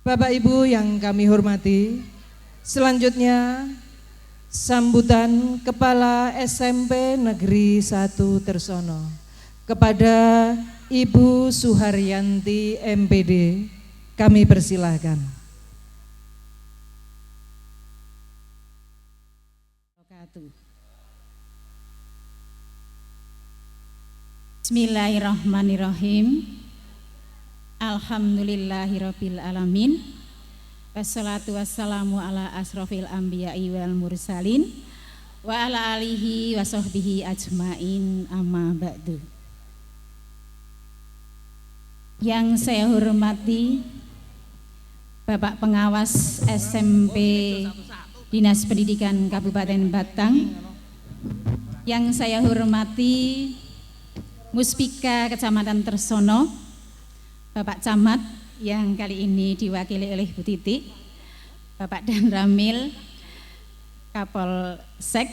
Bapak Ibu yang kami hormati, selanjutnya sambutan Kepala SMP Negeri 1 Tersono kepada Ibu Suharyanti MPD, kami persilahkan. Bismillahirrahmanirrahim. Alhamdulillahirabbil alamin. Wassalatu wassalamu ala asrofil anbiya'i wal mursalin wa ala alihi wa sahbihi ajmain, amma ba'du. Yang saya hormati Bapak Pengawas SMP Dinas Pendidikan Kabupaten Batang, yang saya hormati Muspika Kecamatan Tersono, Bapak Camat yang kali ini diwakili oleh Bu Titi, Bapak Dan Ramil, Kapolsek,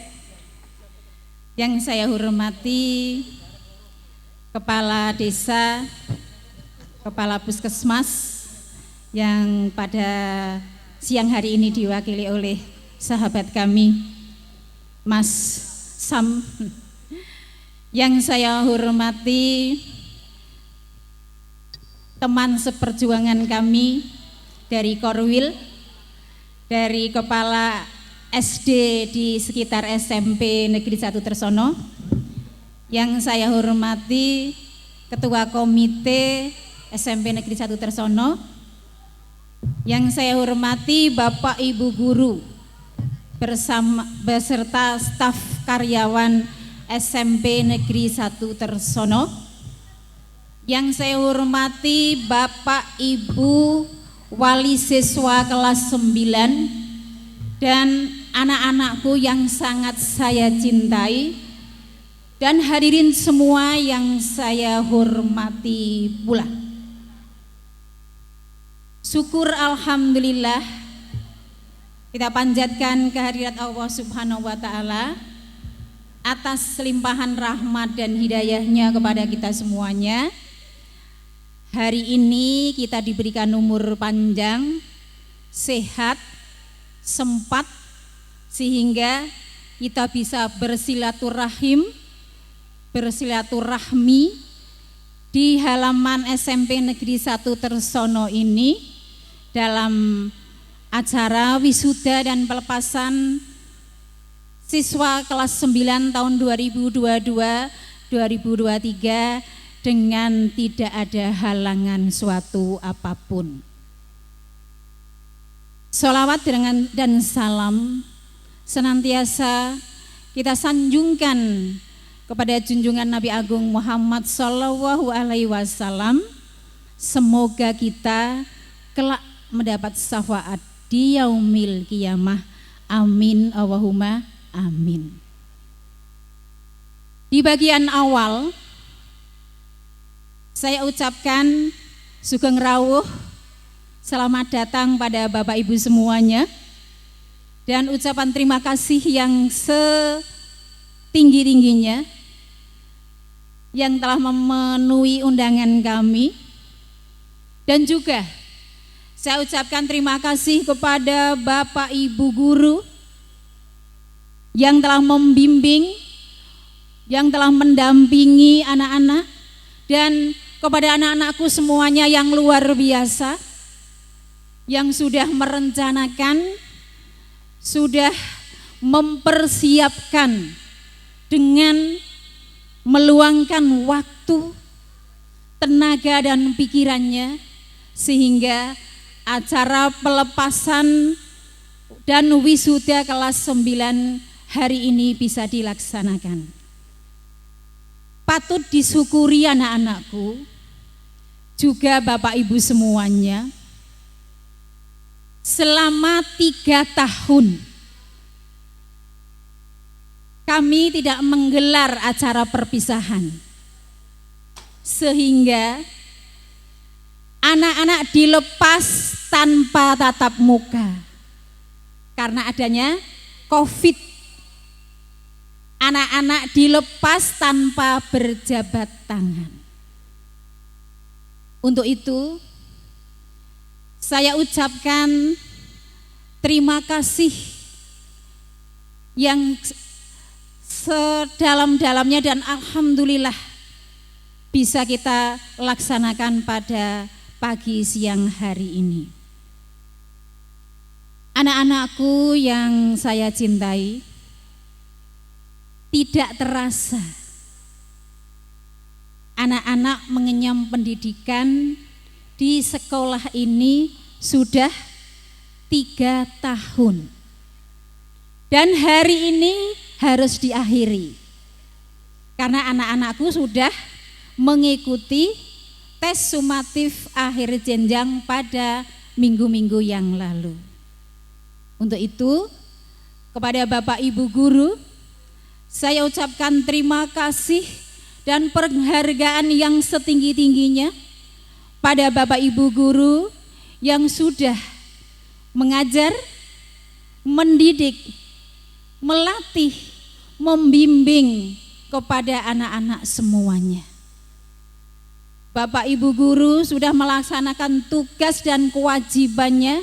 yang saya hormati Kepala Desa, Kepala Puskesmas yang pada siang hari ini diwakili oleh sahabat kami Mas Sam, yang saya hormati teman seperjuangan kami dari Korwil, dari Kepala SD di sekitar SMP Negeri 1 Tersono, yang saya hormati Ketua Komite SMP Negeri 1 Tersono, yang saya hormati Bapak Ibu Guru beserta staf karyawan SMP Negeri 1 Tersono, yang saya hormati Bapak Ibu wali siswa kelas 9 dan anak-anakku yang sangat saya cintai, dan hadirin semua yang saya hormati pula. Syukur alhamdulillah kita panjatkan kehadirat Allah Subhanahu wa taala atas limpahan rahmat dan hidayahnya kepada kita semuanya. Hari ini kita diberikan umur panjang, sehat, sempat, sehingga kita bisa bersilaturahmi di halaman SMP Negeri 1 Tersono ini dalam acara wisuda dan pelepasan siswa kelas 9 tahun 2022-2023 dengan tidak ada halangan suatu apapun. Sholawat dan salam senantiasa kita sanjungkan kepada junjungan Nabi Agung Muhammad Sallallahu Alaihi Wasallam. Semoga kita kelak mendapat syafaat di yaumil qiyamah. Amin Allahumma amin. Di bagian awal saya ucapkan sugeng rawuh, selamat datang pada Bapak Ibu semuanya, dan ucapan terima kasih yang setinggi-tingginya yang telah memenuhi undangan kami. Dan juga saya ucapkan terima kasih kepada Bapak Ibu guru yang telah membimbing, yang telah mendampingi anak-anak, dan kepada anak-anakku semuanya yang luar biasa, yang sudah merencanakan, sudah mempersiapkan dengan meluangkan waktu, tenaga dan pikirannya, sehingga acara pelepasan dan wisuda kelas 9 hari ini bisa dilaksanakan. Patut disyukuri anak-anakku, juga Bapak Ibu semuanya, selama 3 tahun kami tidak menggelar acara perpisahan, sehingga anak-anak dilepas tanpa tatap muka karena adanya COVID. Anak-anak dilepas tanpa berjabat tangan. Untuk itu saya ucapkan terima kasih yang sedalam-dalamnya dan alhamdulillah bisa kita laksanakan pada pagi siang hari ini. Anak-anakku yang saya cintai, tidak terasa anak-anak mengenyam pendidikan di sekolah ini sudah 3 tahun. Dan hari ini harus diakhiri. Karena anak-anakku sudah mengikuti tes sumatif akhir jenjang pada minggu-minggu yang lalu. Untuk itu, kepada Bapak Ibu guru, saya ucapkan terima kasih dan penghargaan yang setinggi-tingginya pada Bapak Ibu guru yang sudah mengajar, mendidik, melatih, membimbing kepada anak-anak semuanya. Bapak Ibu guru sudah melaksanakan tugas dan kewajibannya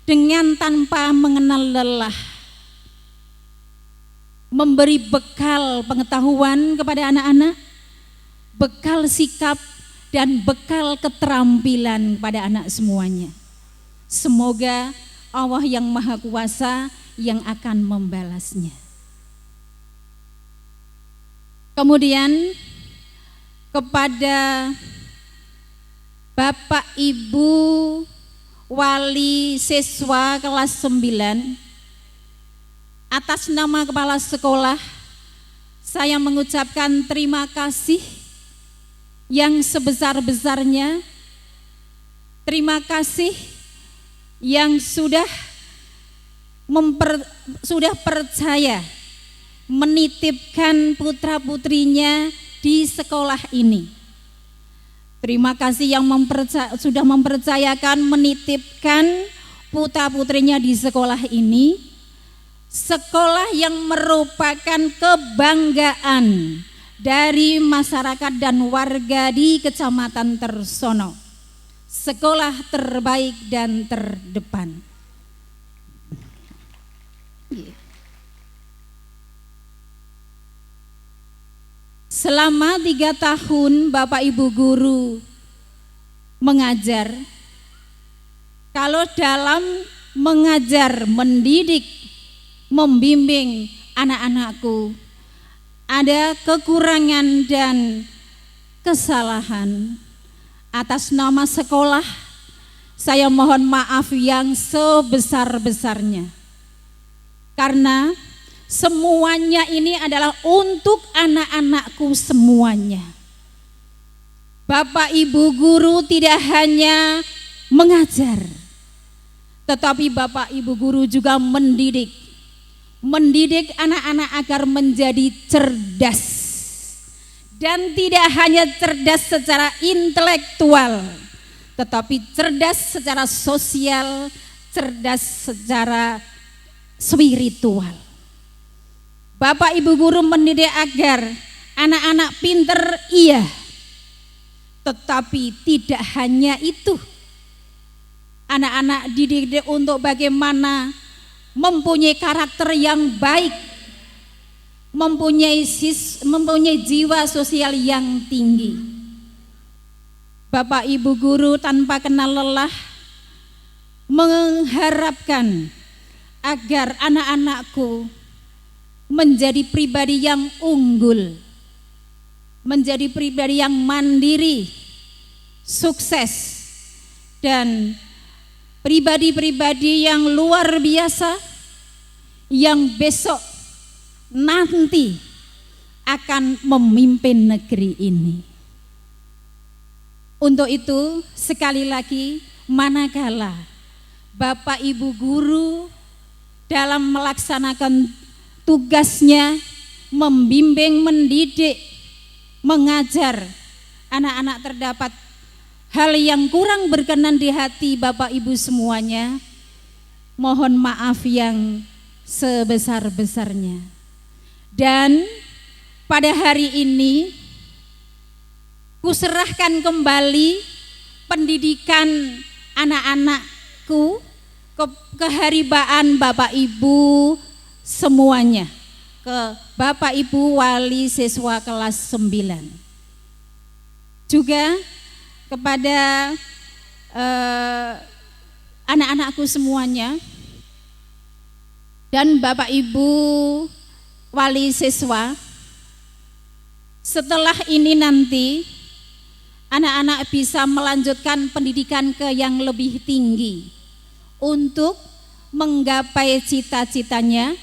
dengan tanpa mengenal lelah, memberi bekal pengetahuan kepada anak-anak, bekal sikap dan bekal keterampilan kepada anak semuanya. Semoga Allah yang Maha Kuasa yang akan membalasnya. Kemudian kepada Bapak Ibu wali siswa kelas 9, atas nama kepala sekolah saya mengucapkan terima kasih yang sebesar-besarnya. Terima kasih yang sudah percaya menitipkan putra-putrinya di sekolah ini. Terima kasih yang sudah mempercayakan menitipkan putra-putrinya di sekolah ini. Sekolah yang merupakan kebanggaan dari masyarakat dan warga di Kecamatan Tersono. Sekolah terbaik dan terdepan. Selama 3 tahun Bapak Ibu guru mengajar, kalau dalam mengajar, mendidik, membimbing anak-anakku ada kekurangan dan kesalahan, atas nama sekolah saya mohon maaf yang sebesar-besarnya. Karena semuanya ini adalah untuk anak-anakku semuanya. Bapak Ibu guru tidak hanya mengajar, tetapi Bapak Ibu guru juga mendidik anak-anak agar menjadi cerdas. Dan tidak hanya cerdas secara intelektual, tetapi cerdas secara sosial, cerdas secara spiritual. Bapak Ibu guru mendidik agar anak-anak pinter, iya, tetapi tidak hanya itu. Anak-anak dididik untuk bagaimana mempunyai karakter yang baik, mempunyai jiwa sosial yang tinggi. Bapak Ibu guru tanpa kenal lelah mengharapkan agar anak-anakku menjadi pribadi yang unggul, menjadi pribadi yang mandiri, sukses, dan pribadi-pribadi yang luar biasa yang besok nanti akan memimpin negeri ini. Untuk itu sekali lagi, manakala Bapak Ibu guru dalam melaksanakan tugasnya membimbing, mendidik, mengajar anak-anak terdapat hal yang kurang berkenan di hati Bapak Ibu semuanya, mohon maaf yang sebesar-besarnya. Dan pada hari ini kuserahkan kembali pendidikan anak-anakku, keharibaan Bapak Ibu semuanya, ke Bapak Ibu wali siswa kelas 9. Juga kepada anak-anakku semuanya dan Bapak Ibu wali siswa. Setelah ini nanti anak-anak bisa melanjutkan pendidikan ke yang lebih tinggi untuk menggapai cita-citanya,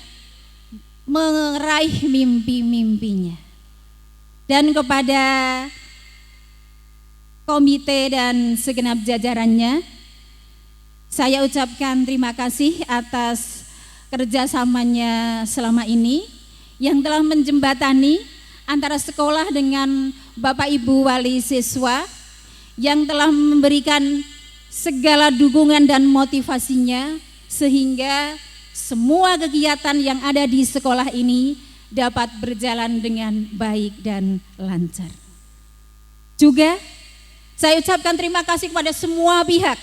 meraih mimpi-mimpinya. Dan kepada komite dan segenap jajarannya, saya ucapkan terima kasih atas kerjasamanya selama ini yang telah menjembatani antara sekolah dengan Bapak Ibu wali siswa, yang telah memberikan segala dukungan dan motivasinya sehingga semua kegiatan yang ada di sekolah ini dapat berjalan dengan baik dan lancar. Juga saya ucapkan terima kasih kepada semua pihak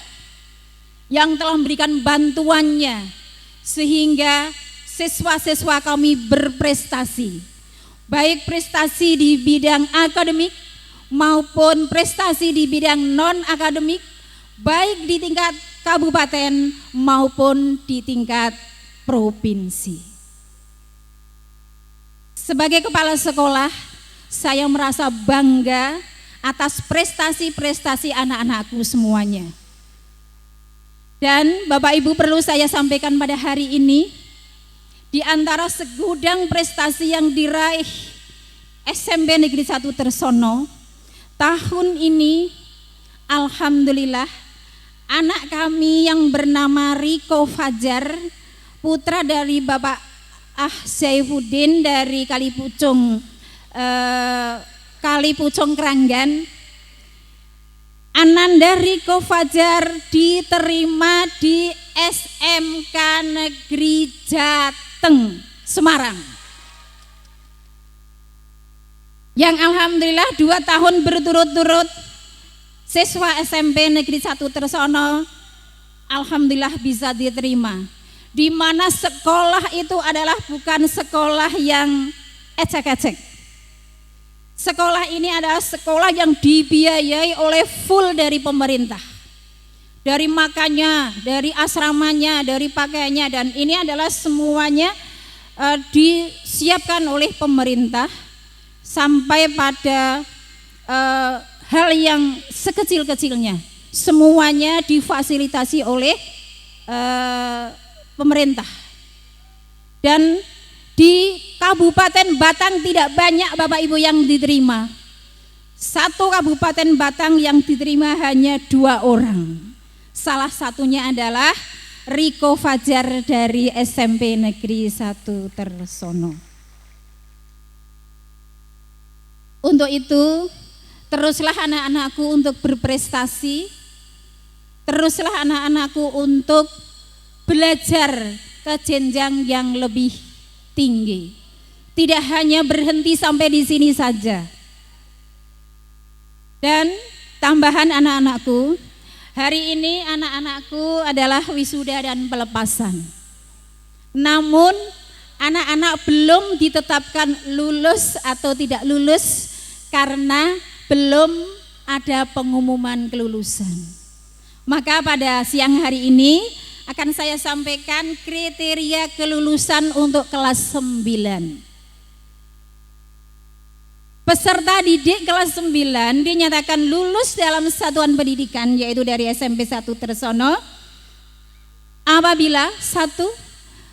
yang telah memberikan bantuannya sehingga siswa-siswa kami berprestasi, baik prestasi di bidang akademik maupun prestasi di bidang non-akademik, baik di tingkat kabupaten maupun di tingkat provinsi. Sebagai kepala sekolah, saya merasa bangga atas prestasi-prestasi anak-anakku semuanya. Dan Bapak Ibu, perlu saya sampaikan pada hari ini, di antara segudang prestasi yang diraih SMP Negeri 1 Tersono, tahun ini alhamdulillah anak kami yang bernama Riko Fajar, putra dari Bapak Saifuddin dari Kalipucung Keranggan, Ananda Riko Fajar diterima di SMK Negeri Jateng, Semarang. Yang alhamdulillah 2 tahun berturut-turut siswa SMP Negeri 1 Tersono alhamdulillah bisa diterima. Di mana sekolah itu adalah bukan sekolah yang ecek-ecek. Sekolah ini adalah sekolah yang dibiayai oleh full dari pemerintah. Dari makannya, dari asramanya, dari pakaiannya, dan ini adalah semuanya disiapkan oleh pemerintah sampai pada hal yang sekecil-kecilnya. Semuanya difasilitasi oleh pemerintah. Dan di Kabupaten Batang tidak banyak Bapak Ibu yang diterima. Satu Kabupaten Batang yang diterima hanya 2 orang. Salah satunya adalah Riko Fajar dari SMP Negeri 1 Tersono. Untuk itu, teruslah anak-anakku untuk berprestasi. Teruslah anak-anakku untuk belajar ke jenjang yang lebih tinggi. Tidak hanya berhenti sampai di sini saja. Dan tambahan anak-anakku, hari ini anak-anakku adalah wisuda dan pelepasan. Namun anak-anak belum ditetapkan lulus atau tidak lulus karena belum ada pengumuman kelulusan. Maka pada siang hari ini akan saya sampaikan kriteria kelulusan untuk kelas 9. Peserta didik kelas 9 dinyatakan lulus dalam satuan pendidikan yaitu dari SMP 1 Tersono apabila 1.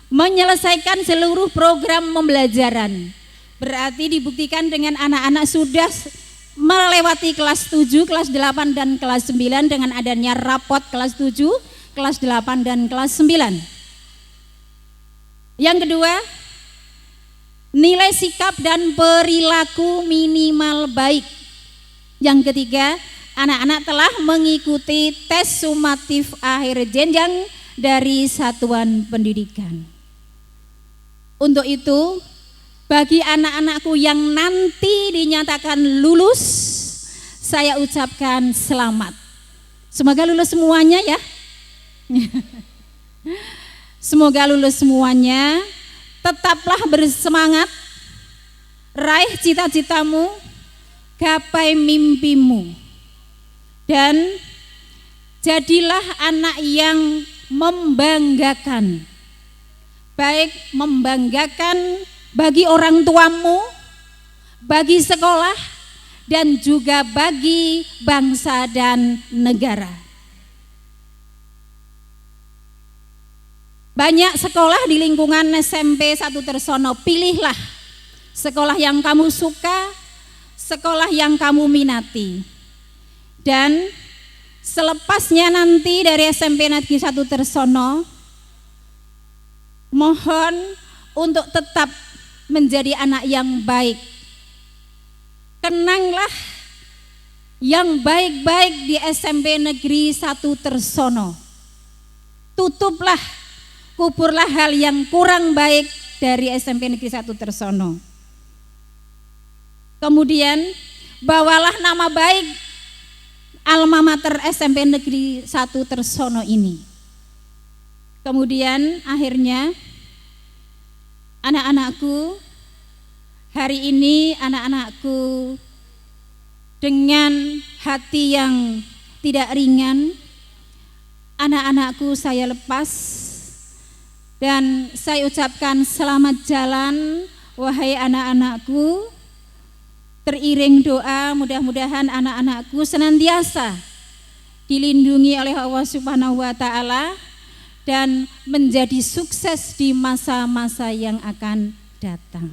Menyelesaikan seluruh program pembelajaran. Berarti dibuktikan dengan anak-anak sudah melewati kelas 7, kelas 8 dan kelas 9 dengan adanya rapot kelas 7, kelas 8 dan kelas 9. Yang kedua, nilai sikap dan perilaku minimal baik. Yang ketiga, anak-anak telah mengikuti tes sumatif akhir jenjang dari satuan pendidikan. Untuk itu, bagi anak-anakku yang nanti dinyatakan lulus, saya ucapkan selamat. Semoga lulus semuanya ya. Semoga lulus semuanya. Tetaplah bersemangat, raih cita-citamu, gapai mimpimu, dan jadilah anak yang membanggakan. Baik membanggakan bagi orang tuamu, bagi sekolah, dan juga bagi bangsa dan negara. Banyak sekolah di lingkungan SMP 1 Tersono. Pilihlah sekolah yang kamu suka, sekolah yang kamu minati. Dan selepasnya nanti dari SMP Negeri 1 Tersono, mohon untuk tetap menjadi anak yang baik. Kenanglah yang baik-baik di SMP Negeri 1 Tersono. Tutuplah, kuburlah hal yang kurang baik dari SMP Negeri 1 Tersono. Kemudian bawalah nama baik alma mater SMP Negeri 1 Tersono ini. Kemudian akhirnya anak-anakku, hari ini anak-anakku dengan hati yang tidak ringan, anak-anakku saya lepas dan saya ucapkan selamat jalan wahai anak-anakku. Teriring doa, mudah-mudahan anak-anakku senantiasa dilindungi oleh Allah Subhanahu wa taala dan menjadi sukses di masa-masa yang akan datang.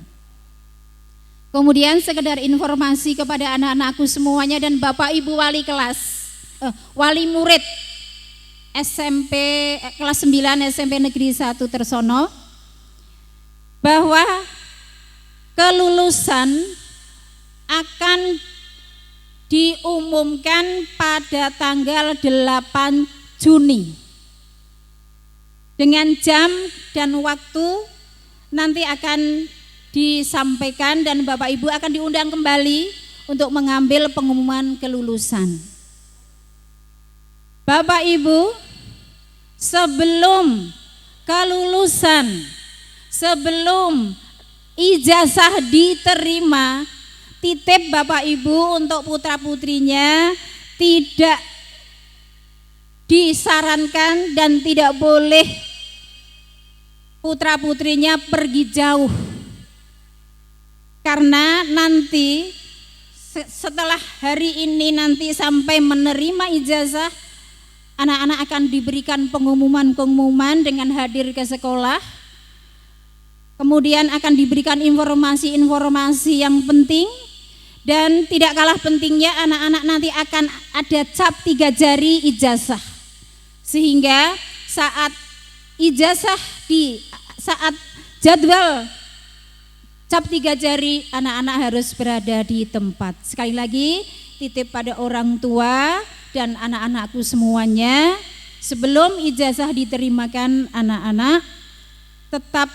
Kemudian sekedar informasi kepada anak-anakku semuanya dan Bapak Ibu wali kelas, wali murid SMP kelas 9 SMP Negeri 1 Tersono, bahwa kelulusan akan diumumkan pada tanggal 8 Juni. Dengan jam dan waktu nanti akan disampaikan dan Bapak Ibu akan diundang kembali untuk mengambil pengumuman kelulusan. Bapak Ibu, sebelum kelulusan, sebelum ijazah diterima, titip Bapak Ibu untuk putra-putrinya tidak disarankan dan tidak boleh putra-putrinya pergi jauh. Karena nanti setelah hari ini nanti sampai menerima ijazah, anak-anak akan diberikan pengumuman-pengumuman dengan hadir ke sekolah. Kemudian akan diberikan informasi-informasi yang penting. Dan tidak kalah pentingnya anak-anak nanti akan ada cap 3 jari ijazah. Sehingga saat jadwal cap 3 jari anak-anak harus berada di tempat. Sekali lagi titip pada orang tua dan anak-anakku semuanya, sebelum ijazah diterimakan anak-anak tetap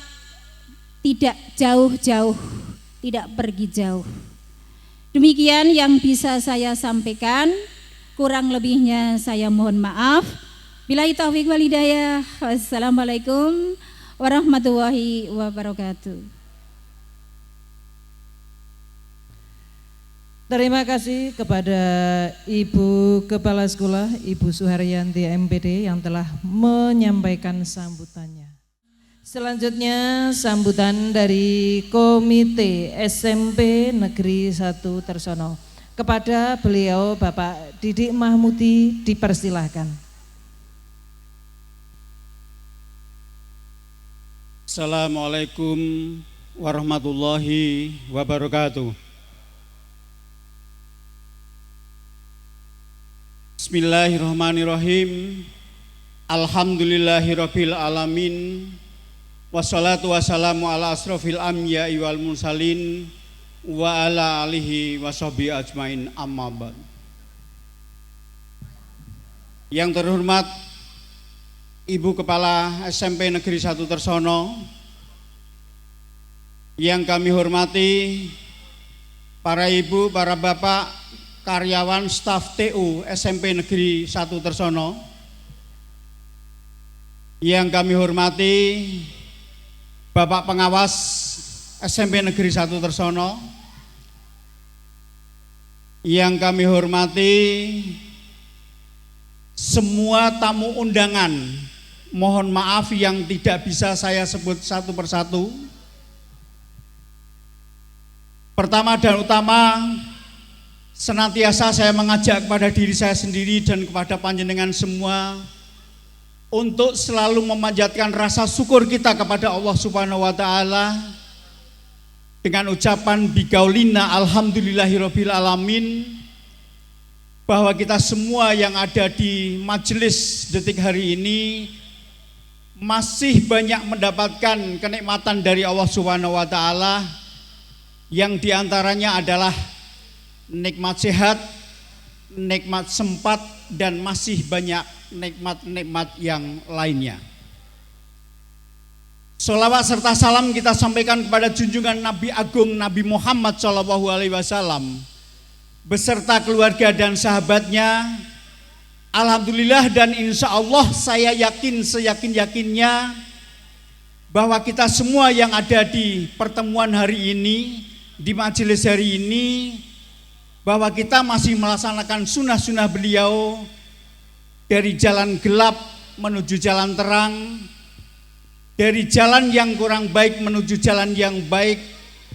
tidak jauh-jauh, tidak pergi jauh. Demikian yang bisa saya sampaikan, kurang lebihnya saya mohon maaf. Billahi taufiq wal hidayah. Wassalamualaikum warahmatullahi wabarakatuh. Terima kasih kepada Ibu Kepala Sekolah, Ibu Suharyanti MPD yang telah menyampaikan sambutannya. Selanjutnya sambutan dari Komite SMP Negeri 1 Tersono. Kepada beliau Bapak Didik Mahmudi dipersilahkan. Assalamualaikum warahmatullahi wabarakatuh. Bismillahirrahmanirrahim. Alhamdulillahirabbil alamin. Wassalatu wassalamu ala asrofil anbiya'i wal mursalin wa ala alihi washabihi ajmain, amma ba'd. Yang terhormat Ibu Kepala SMP Negeri 1 Tersono, yang kami hormati para ibu, para bapak, karyawan staf TU SMP Negeri 1 Tersono. Yang kami hormati Bapak Pengawas SMP Negeri 1 Tersono. Yang kami hormati semua tamu undangan. Mohon maaf yang tidak bisa saya sebut satu persatu. Pertama dan utama, senantiasa saya mengajak kepada diri saya sendiri dan kepada panjenengan semua untuk selalu memanjatkan rasa syukur kita kepada Allah Subhanahu wa taala dengan ucapan biqaulina alhamdulillahirabbil alamin, bahwa kita semua yang ada di majelis detik hari ini masih banyak mendapatkan kenikmatan dari Allah Subhanahu wa taala, yang diantaranya adalah nikmat sehat, nikmat sempat, dan masih banyak nikmat-nikmat yang lainnya. Sholawat serta salam kita sampaikan kepada junjungan Nabi Agung Nabi Muhammad SAW beserta keluarga dan sahabatnya. Alhamdulillah dan insya Allah saya yakin seyakin-yakinnya bahwa kita semua yang ada di pertemuan hari ini, di majelis hari ini, bahwa kita masih melaksanakan sunnah-sunnah beliau dari jalan gelap menuju jalan terang, dari jalan yang kurang baik menuju jalan yang baik,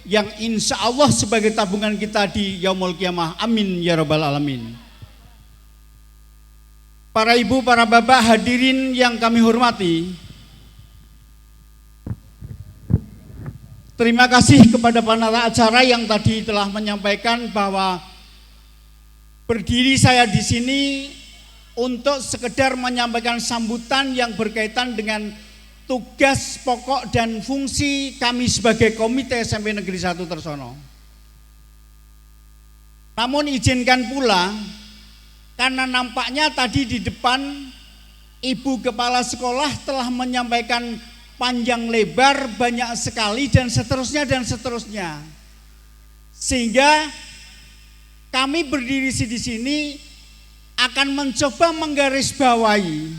yang insya Allah sebagai tabungan kita di yaumul qiyamah. Amin ya rabbal alamin. Para ibu, para bapak hadirin yang kami hormati, terima kasih kepada penata acara yang tadi telah menyampaikan bahwa berdiri saya di sini untuk sekedar menyampaikan sambutan yang berkaitan dengan tugas pokok dan fungsi kami sebagai Komite SMP Negeri 1 Tersono. Namun izinkan pula, karena nampaknya tadi di depan Ibu Kepala Sekolah telah menyampaikan panjang lebar banyak sekali dan seterusnya, sehingga kami berdiri di sini akan mencoba menggarisbawahi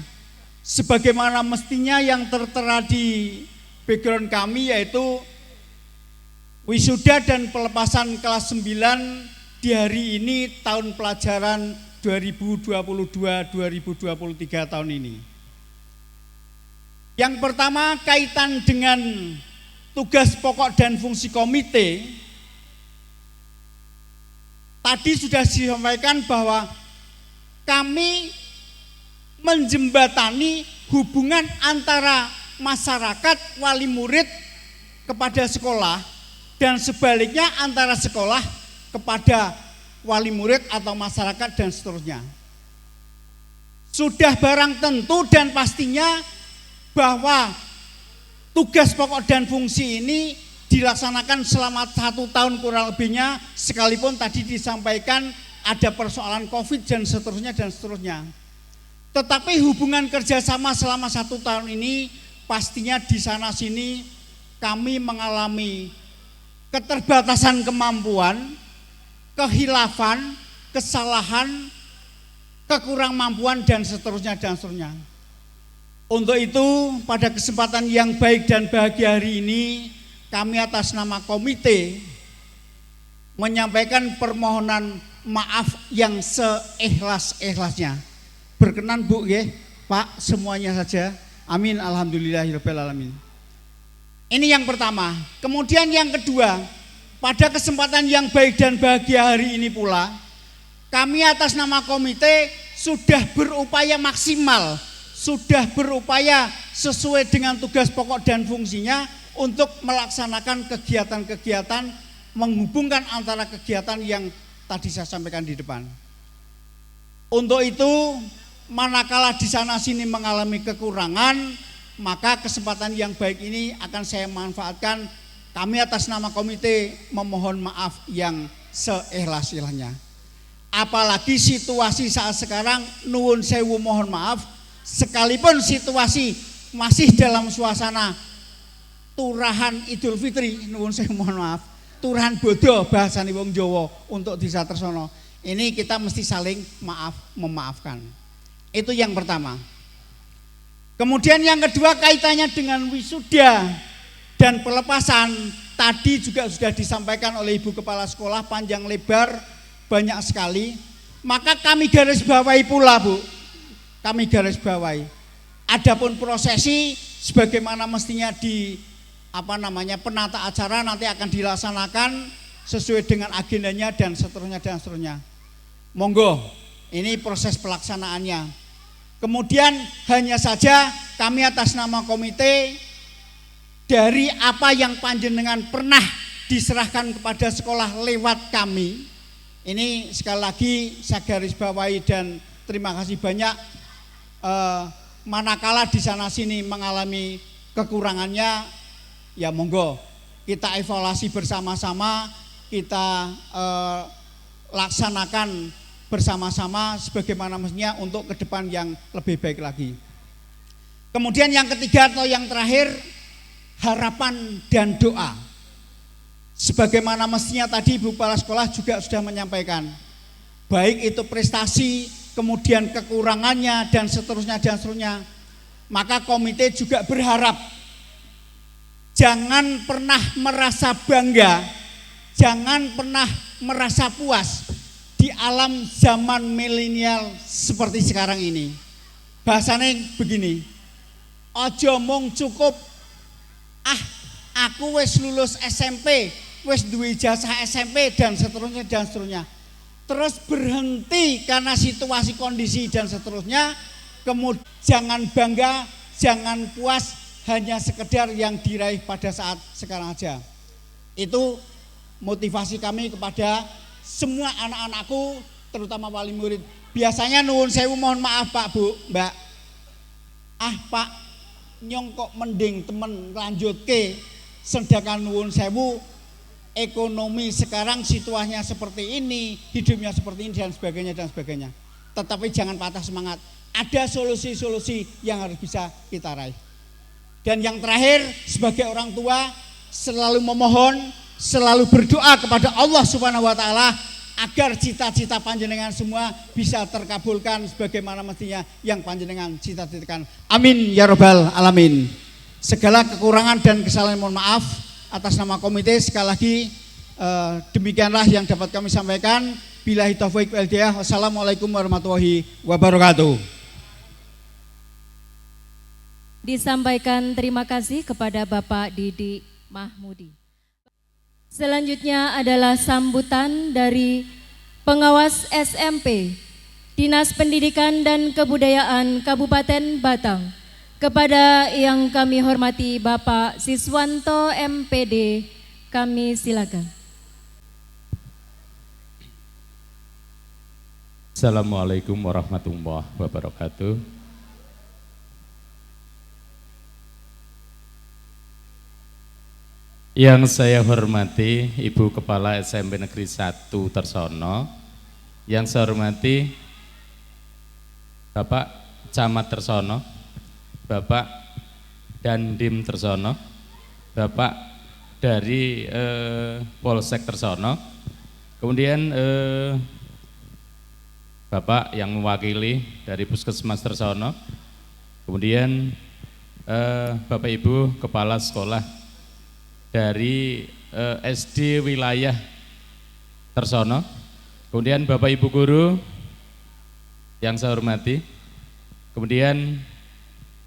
sebagaimana mestinya yang tertera di background kami, yaitu wisuda dan pelepasan kelas 9 di hari ini tahun pelajaran 2022-2023 tahun ini. Yang pertama kaitan dengan tugas pokok dan fungsi komite. Tadi sudah disampaikan bahwa kami menjembatani hubungan antara masyarakat, wali murid kepada sekolah, dan sebaliknya antara sekolah kepada wali murid atau masyarakat dan seterusnya. Sudah barang tentu dan pastinya bahwa tugas pokok dan fungsi ini dilaksanakan selama 1 tahun kurang lebihnya, sekalipun tadi disampaikan ada persoalan COVID dan seterusnya. Tetapi hubungan kerjasama selama 1 tahun ini pastinya di sana sini kami mengalami keterbatasan kemampuan, kehilafan, kesalahan, kekurangmampuan dan seterusnya. Untuk itu pada kesempatan yang baik dan bahagia hari ini, kami atas nama komite menyampaikan permohonan maaf yang seikhlas-ikhlasnya. Berkenan Bu ya, Pak, semuanya saja. Amin alhamdulillahirabbil alamin. Ini yang pertama. Kemudian yang kedua, pada kesempatan yang baik dan bahagia hari ini pula, kami atas nama komite sudah berupaya maksimal, sudah berupaya sesuai dengan tugas pokok dan fungsinya untuk melaksanakan kegiatan-kegiatan menghubungkan antara kegiatan yang tadi saya sampaikan di depan. Untuk itu, manakala di sana sini mengalami kekurangan, maka kesempatan yang baik ini akan saya manfaatkan. Kami atas nama komite memohon maaf yang seikhlas-ikhlasnya. Apalagi situasi saat sekarang, nuwun sewu mohon maaf, sekalipun situasi masih dalam suasana turahan Idul Fitri, nuwun sewu mohon maaf, turahan bodo bahasane wong Jawa untuk Desa Tersono. Ini kita mesti saling memaafkan. Itu yang pertama. Kemudian yang kedua kaitannya dengan wisuda dan pelepasan. Tadi juga sudah disampaikan oleh Ibu Kepala Sekolah panjang lebar, banyak sekali. Maka kami garis bawahi pula, Bu. Kami garis bawahi. Adapun prosesi sebagaimana mestinya penata acara nanti akan dilaksanakan sesuai dengan agendanya dan seterusnya. Monggo, ini proses pelaksanaannya. Kemudian hanya saja kami atas nama komite dari apa yang panjenengan pernah diserahkan kepada sekolah lewat kami. Ini sekali lagi saya garis bawahi dan terima kasih banyak. Manakala di sana sini mengalami kekurangannya, ya monggo kita evaluasi bersama-sama, kita laksanakan bersama-sama sebagaimana mestinya untuk ke depan yang lebih baik lagi. Kemudian yang ketiga atau yang terakhir, harapan dan doa. Sebagaimana mestinya tadi Ibu Kepala Sekolah juga sudah menyampaikan, baik itu prestasi, kemudian kekurangannya dan seterusnya. Maka komite juga berharap jangan pernah merasa bangga, jangan pernah merasa puas di alam zaman milenial seperti sekarang ini. Bahasanya begini, ojo mung cukup aku wis lulus SMP, wis duwe ijazah SMP dan seterusnya. Terus berhenti karena situasi kondisi dan seterusnya. Kemudian jangan bangga, jangan puas hanya sekedar yang diraih pada saat sekarang aja. Itu motivasi kami kepada semua anak-anakku, terutama wali murid. Biasanya nuwun sewu, mohon maaf Pak Bu, Mbak. Pak, nyong kok mending temen lanjutke, sedangkan nuwun sewu ekonomi sekarang situasinya seperti ini, hidupnya seperti ini dan sebagainya. Tetapi jangan patah semangat. Ada solusi-solusi yang harus bisa kita raih. Dan yang terakhir, sebagai orang tua selalu memohon, selalu berdoa kepada Allah Subhanahu wa taala agar cita-cita panjenengan semua bisa terkabulkan sebagaimana mestinya yang panjenengan cita-citakan. Amin ya rabbal alamin. Segala kekurangan dan kesalahan mohon maaf atas nama komite. Sekali lagi demikianlah yang dapat kami sampaikan. Billahi taufiq wal hidayah. Wassalamualaikum warahmatullahi wabarakatuh. Disampaikan terima kasih kepada Bapak Didi Mahmudi. Selanjutnya adalah sambutan dari pengawas SMP Dinas Pendidikan dan Kebudayaan Kabupaten Batang. Kepada yang kami hormati Bapak Siswanto MPD, kami silakan. Assalamualaikum warahmatullahi wabarakatuh. Yang saya hormati Ibu Kepala SMP Negeri 1 Tersono, yang saya hormati Bapak Camat Tersono, Bapak Dandim Tersono, Bapak dari Polsek Tersono, kemudian Bapak yang mewakili dari Puskesmas Tersono, kemudian Bapak Ibu Kepala Sekolah dari SD wilayah Tersono, kemudian Bapak Ibu Guru yang saya hormati, kemudian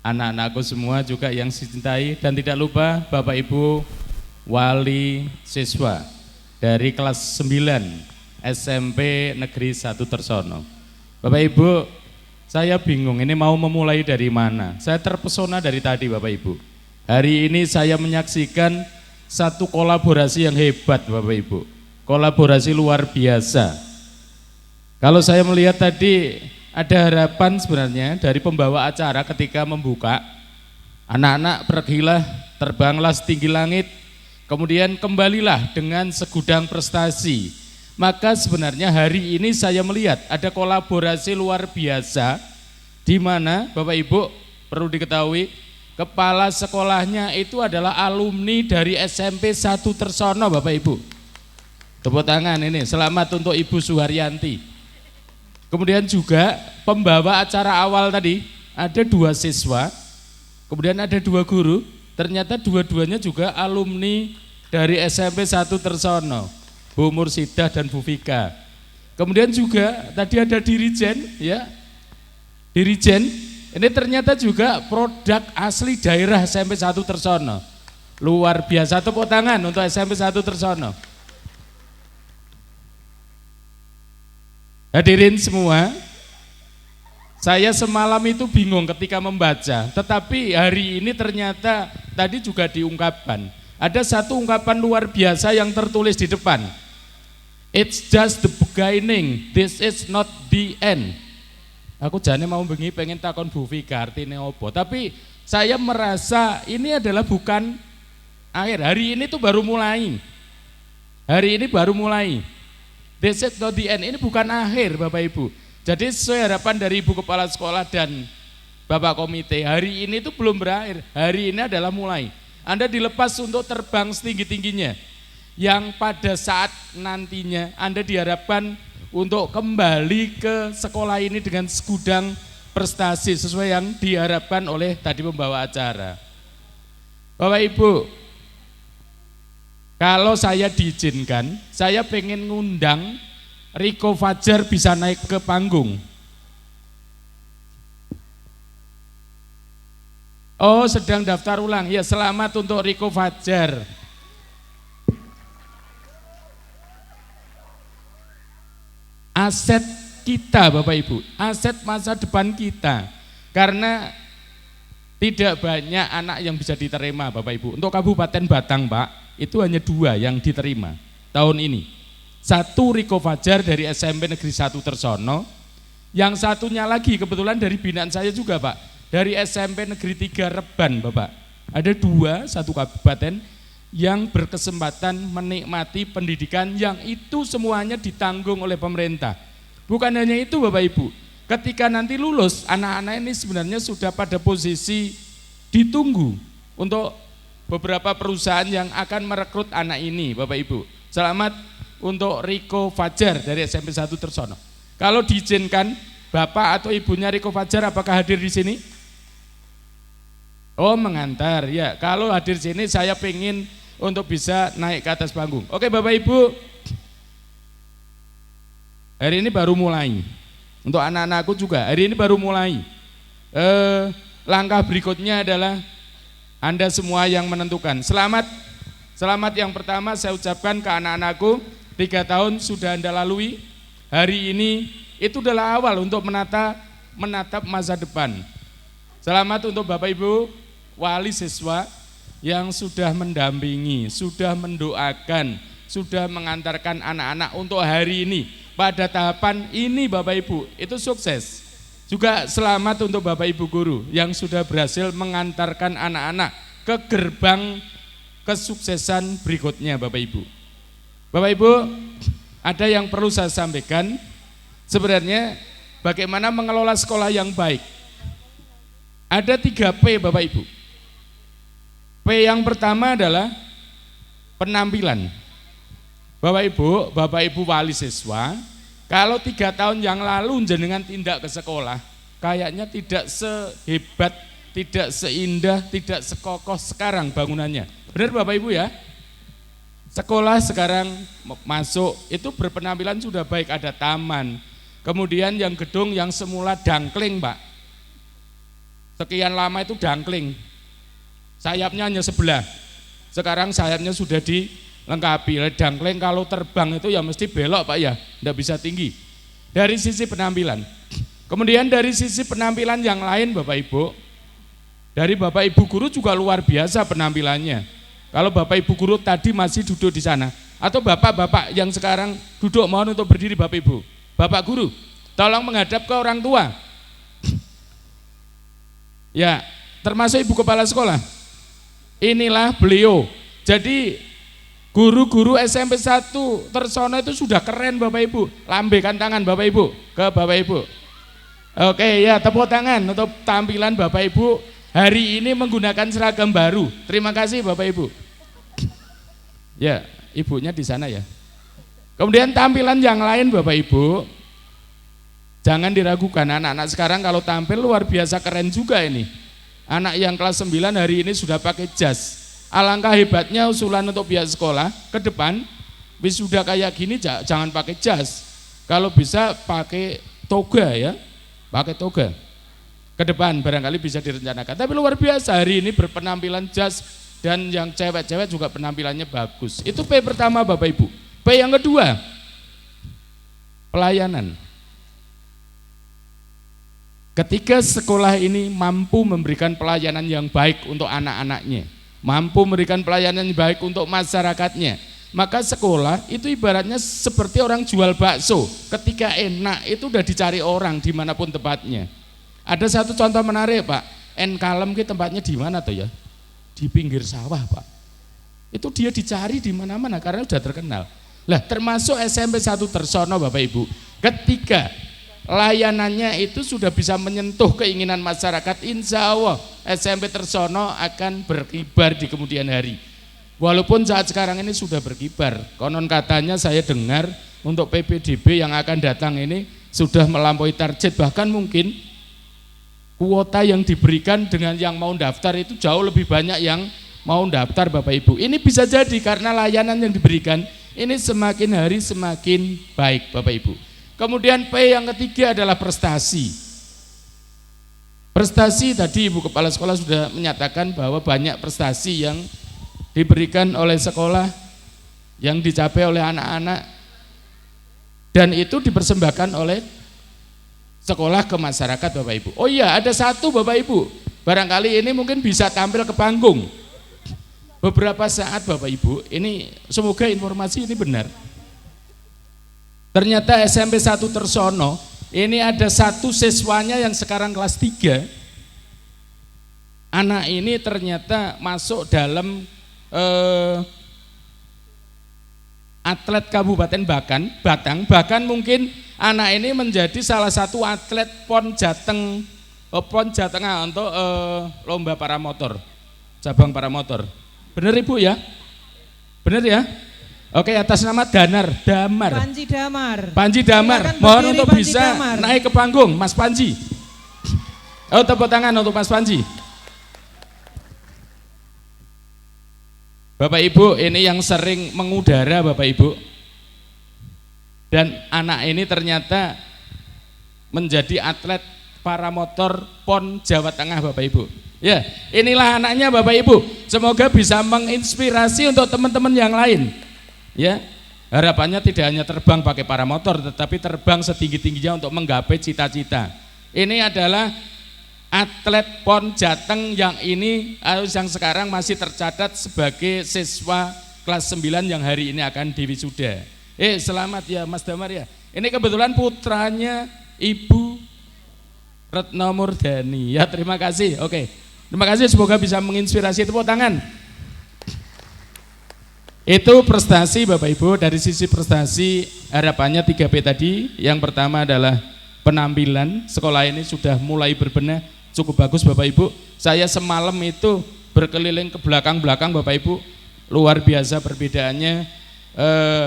anak-anakku semua juga yang saya cintai, dan tidak lupa Bapak Ibu wali siswa dari kelas 9 SMP Negeri 1 Tersono. Bapak Ibu, saya bingung ini mau memulai dari mana. Saya terpesona dari tadi Bapak Ibu. Hari ini saya menyaksikan satu kolaborasi yang hebat Bapak Ibu, kolaborasi luar biasa. Kalau saya melihat tadi ada harapan sebenarnya dari pembawa acara ketika membuka, anak-anak pergilah, terbanglah setinggi langit, kemudian kembalilah dengan segudang prestasi. Maka sebenarnya hari ini saya melihat ada kolaborasi luar biasa, di mana Bapak Ibu perlu diketahui kepala sekolahnya itu adalah alumni dari SMP 1 Tersono Bapak Ibu. Tepuk tangan ini, selamat untuk Ibu Suharyanti. Kemudian juga pembawa acara awal tadi, ada 2 siswa, kemudian ada 2 guru, ternyata dua-duanya juga alumni dari SMP 1 Tersono, Bu Mursidah dan Bu Vika. Kemudian juga tadi ada Dirijen, ya, Dirijen, ini ternyata juga produk asli daerah SMP 1 Tersono. Luar biasa, tepuk tangan untuk SMP 1 Tersono. Hadirin semua, saya semalam itu bingung ketika membaca, tetapi hari ini ternyata tadi juga diungkapkan. Ada satu ungkapan luar biasa yang tertulis di depan. It's just the beginning, this is not the end. Aku jane mau bengi pengen takon Bu Vika artine opo, tapi saya merasa ini adalah bukan akhir. Hari ini tuh baru mulai. Hari ini baru mulai. This is not the end, ini bukan akhir Bapak Ibu. Jadi sesuai harapan dari Ibu Kepala Sekolah dan Bapak Komite, hari ini itu belum berakhir, hari ini adalah mulai. Anda dilepas untuk terbang setinggi-tingginya, yang pada saat nantinya Anda diharapkan untuk kembali ke sekolah ini dengan segudang prestasi sesuai yang diharapkan oleh tadi pembawa acara. Bapak Ibu, kalau saya diizinkan, saya pengen ngundang Riko Fajar bisa naik ke panggung. Oh, sedang daftar ulang. Ya, selamat untuk Riko Fajar. Aset kita Bapak Ibu, aset masa depan kita. Karena tidak banyak anak yang bisa diterima Bapak Ibu. Untuk Kabupaten Batang Pak, itu hanya 2 yang diterima tahun ini. 1 Riko Fajar dari SMP Negeri 1 Tersono, yang satunya lagi kebetulan dari binaan saya juga Pak, dari SMP Negeri 3 Reban Bapak. Ada 2, 1 kabupaten yang berkesempatan menikmati pendidikan yang itu semuanya ditanggung oleh pemerintah. Bukan hanya itu Bapak Ibu, ketika nanti lulus, anak-anak ini sebenarnya sudah pada posisi ditunggu untuk beberapa perusahaan yang akan merekrut anak ini Bapak Ibu. Selamat untuk Riko Fajar dari SMP 1 Tersono. Kalau diizinkan, Bapak atau Ibunya Riko Fajar apakah hadir di sini? Oh, mengantar ya. Kalau hadir di sini saya pengen untuk bisa naik ke atas panggung. Oke Bapak Ibu, hari ini baru mulai. Untuk anak-anakku juga, hari ini baru mulai. Langkah berikutnya adalah Anda semua yang menentukan. Selamat yang pertama saya ucapkan ke anak-anakku, 3 tahun sudah Anda lalui. Hari ini itu adalah awal untuk menatap masa depan. Selamat untuk Bapak Ibu wali siswa yang sudah mendampingi, sudah mendoakan, sudah mengantarkan anak-anak untuk hari ini. Pada tahapan ini Bapak Ibu, itu sukses. Juga selamat untuk Bapak Ibu guru yang sudah berhasil mengantarkan anak-anak ke gerbang kesuksesan berikutnya Bapak Ibu. Bapak Ibu, ada yang perlu saya sampaikan, sebenarnya bagaimana mengelola sekolah yang baik. Ada 3 P Bapak Ibu. P yang pertama adalah penampilan. Bapak Ibu wali siswa, kalau 3 tahun yang lalu jenengan tindak ke sekolah, kayaknya tidak sehebat, tidak seindah, tidak sekokoh sekarang bangunannya. Benar Bapak Ibu ya? Sekolah sekarang masuk itu berpenampilan sudah baik, ada taman. Kemudian yang gedung yang semula dangkling Pak, sekian lama itu dangkling, sayapnya hanya sebelah, sekarang sayapnya sudah dilengkapi. Dangkling kalau terbang itu ya mesti belok Pak ya, tidak bisa tinggi. Dari sisi penampilan. Kemudian dari sisi penampilan yang lain Bapak Ibu, dari Bapak Ibu guru juga luar biasa penampilannya. Kalau Bapak Ibu guru tadi masih duduk di sana, atau bapak-bapak yang sekarang duduk mohon untuk berdiri Bapak Ibu. Bapak guru, tolong menghadap ke orang tua. Ya, termasuk Ibu Kepala Sekolah. Inilah beliau. Jadi guru-guru SMP 1 Tersono itu sudah keren Bapak Ibu. Lambaikan tangan Bapak Ibu ke Bapak Ibu. Oke ya, tepuk tangan untuk tampilan Bapak Ibu hari ini menggunakan seragam baru. Terima kasih Bapak Ibu. Ya, ibunya di sana ya. Kemudian tampilan yang lain Bapak Ibu, jangan diragukan, anak-anak sekarang kalau tampil luar biasa keren juga ini. Anak yang kelas 9 hari ini sudah pakai jas. Alangkah hebatnya usulan untuk pihak sekolah ke depan, wisuda kayak gini jangan pakai jas. Kalau bisa pakai toga ya, pakai toga. Ke depan barangkali bisa direncanakan. Tapi luar biasa hari ini berpenampilan jas dan yang cewek-cewek juga penampilannya bagus. Itu P pertama Bapak Ibu. P yang kedua, pelayanan. Ketika sekolah ini mampu memberikan pelayanan yang baik untuk anak-anaknya, mampu memberikan pelayanan yang baik untuk masyarakatnya, maka sekolah itu ibaratnya seperti orang jual bakso. Ketika enak itu udah dicari orang dimanapun tempatnya. Ada satu contoh menarik Pak, Kalem ke tempatnya di mana tuh ya? Di pinggir sawah Pak. Itu dia dicari di mana-mana karena udah terkenal. Lah termasuk SMP 1 Tersono Bapak Ibu. Ketika layanannya itu sudah bisa menyentuh keinginan masyarakat, insya Allah SMP Tersono akan berkibar di kemudian hari. Walaupun saat sekarang ini sudah berkibar, konon katanya saya dengar untuk PPDB yang akan datang ini sudah melampaui target, bahkan mungkin kuota yang diberikan dengan yang mau daftar itu jauh lebih banyak yang mau daftar Bapak Ibu. Ini bisa jadi karena layanan yang diberikan ini semakin hari semakin baik Bapak Ibu. Kemudian P yang ketiga adalah prestasi. Prestasi tadi Ibu Kepala Sekolah sudah menyatakan bahwa banyak prestasi yang diberikan oleh sekolah, yang dicapai oleh anak-anak, dan itu dipersembahkan oleh sekolah ke masyarakat Bapak Ibu. Oh iya, ada satu Bapak Ibu, barangkali ini mungkin bisa tampil ke panggung beberapa saat Bapak Ibu. Ini semoga informasi ini benar. Ternyata SMP 1 Tersono ini ada satu siswanya yang sekarang kelas 3. Anak ini ternyata masuk dalam atlet Kabupaten Batang, bahkan mungkin anak ini menjadi salah satu atlet PON Jatengah untuk lomba paramotor, cabang paramotor. Benar Ibu ya? Benar ya? Oke, atas nama Damar. Panji Damar. Mohon untuk bisa naik ke panggung, Mas Panji. Oh, tepuk tangan untuk Mas Panji. Bapak Ibu, ini yang sering mengudara Bapak Ibu. Dan anak ini ternyata menjadi atlet paramotor PON Jawa Tengah Bapak Ibu. Ya, inilah anaknya Bapak Ibu. Semoga bisa menginspirasi untuk teman-teman yang lain. Ya, harapannya tidak hanya terbang pakai paramotor, tetapi terbang setinggi-tingginya untuk menggapai cita-cita. Ini adalah atlet PON Jateng yang ini yang sekarang masih tercatat sebagai siswa kelas 9 yang hari ini akan diwisuda. Selamat ya Mas Damar ya. Ini kebetulan putranya Ibu Retno Murdani. Ya, terima kasih. Oke. Terima kasih, semoga bisa menginspirasi. Tepuk tangan. Itu prestasi Bapak Ibu. Dari sisi prestasi harapannya 3P tadi. Yang pertama adalah penampilan. Sekolah ini sudah mulai berbenah, cukup bagus Bapak Ibu. Saya semalam itu berkeliling ke belakang-belakang Bapak Ibu. Luar biasa perbedaannya,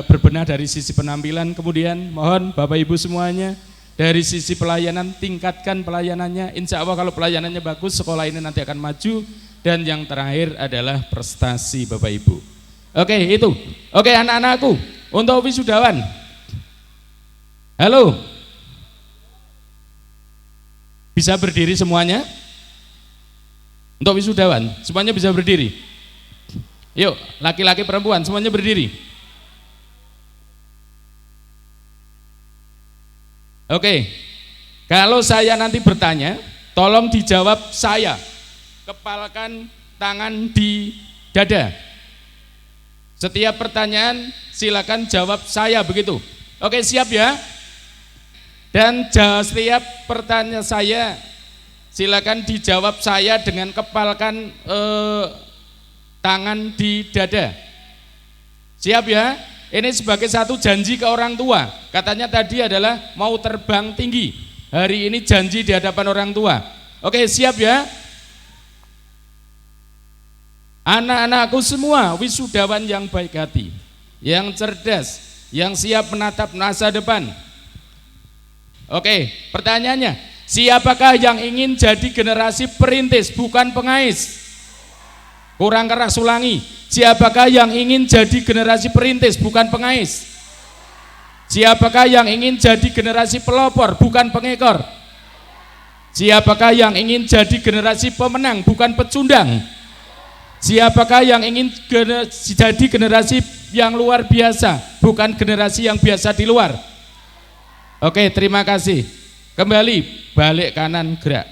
berbenah dari sisi penampilan. Kemudian mohon Bapak Ibu semuanya dari sisi pelayanan, tingkatkan pelayanannya. Insya Allah kalau pelayanannya bagus, sekolah ini nanti akan maju. Dan yang terakhir adalah prestasi Bapak Ibu. Oke, itu. Oke, anak-anakku, untuk wisudawan. Halo. Bisa berdiri semuanya? Untuk wisudawan, semuanya bisa berdiri. Yuk, laki-laki perempuan, semuanya berdiri. Oke, kalau saya nanti bertanya, tolong dijawab saya. Kepalkan tangan di dada. Setiap pertanyaan silakan jawab saya, begitu. Oke, siap ya? Dan setiap pertanyaan saya silakan dijawab saya dengan kepalkan tangan di dada. Siap ya? Ini sebagai satu janji ke orang tua. Katanya tadi adalah mau terbang tinggi. Hari ini janji di hadapan orang tua. Oke, siap ya? Anak-anakku semua wisudawan yang baik hati, yang cerdas, yang siap menatap masa depan. Oke, pertanyaannya, siapakah yang ingin jadi generasi perintis bukan pengais? Kurang keras, ulangi. Siapakah yang ingin jadi generasi perintis bukan pengais? Siapakah yang ingin jadi generasi pelopor bukan pengekor? Siapakah yang ingin jadi generasi pemenang bukan pecundang? Siapakah yang ingin jadi generasi yang luar biasa bukan generasi yang biasa di luar? Oke, terima kasih. Kembali balik kanan gerak.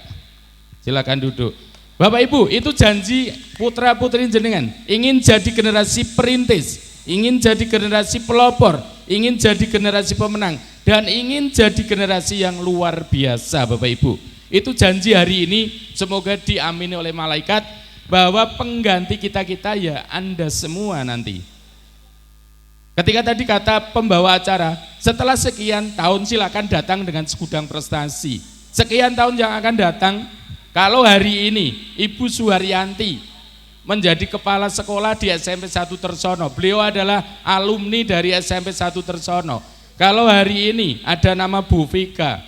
Silakan duduk. Bapak Ibu, itu janji putra putri jenengan, ingin jadi generasi perintis, ingin jadi generasi pelopor, ingin jadi generasi pemenang, dan ingin jadi generasi yang luar biasa. Bapak Ibu, itu janji hari ini, semoga diamini oleh malaikat bahwa pengganti kita-kita ya Anda semua nanti. Ketika tadi kata pembawa acara, setelah sekian tahun silakan datang dengan segudang prestasi. Sekian tahun yang akan datang, kalau hari ini Ibu Suharyanti menjadi kepala sekolah di SMP 1 Tersono, beliau adalah alumni dari SMP 1 Tersono. Kalau hari ini ada nama Bu Vika,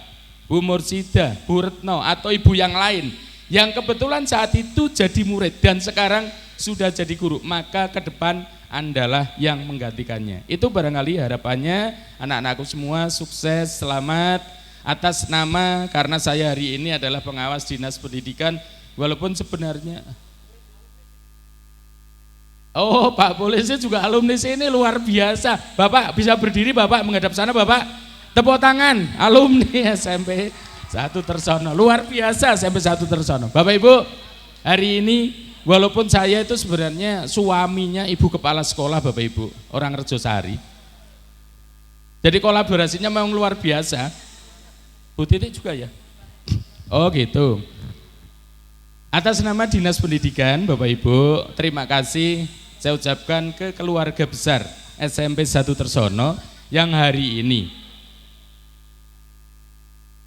Bu Mursida, Bu Retno, atau ibu yang lain yang kebetulan saat itu jadi murid dan sekarang sudah jadi guru, maka ke depan Andalah yang menggantikannya. Itu barangkali harapannya anak-anakku semua sukses, selamat atas nama, karena saya hari ini adalah pengawas dinas pendidikan, walaupun sebenarnya Pak polisi juga alumni sini, luar biasa. Bapak bisa berdiri, Bapak menghadap sana, Bapak tepuk tangan, alumni SMP 1 Tersono, luar biasa SMP 1 Tersono. Bapak Ibu, hari ini walaupun saya itu sebenarnya suaminya ibu kepala sekolah, Bapak Ibu, orang Rejosari. Jadi kolaborasinya memang luar biasa. Bu Titik juga ya? Oh gitu. Atas nama Dinas Pendidikan, Bapak Ibu, terima kasih saya ucapkan ke keluarga besar SMP 1 Tersono yang hari ini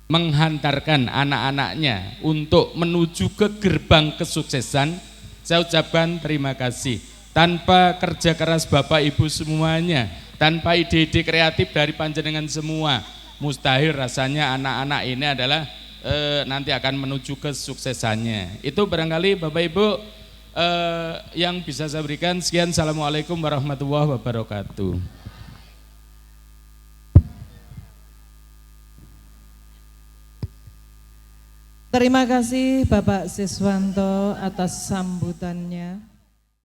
menghantarkan anak-anaknya untuk menuju ke gerbang kesuksesan. Saya ucapkan terima kasih. Tanpa kerja keras Bapak Ibu semuanya, tanpa ide-ide kreatif dari panjenengan semua, mustahil rasanya anak-anak ini adalah nanti akan menuju kesuksesannya. Itu barangkali Bapak Ibu yang bisa saya berikan. Sekian, assalamualaikum warahmatullahi wabarakatuh. Terima kasih Bapak Siswanto atas sambutannya.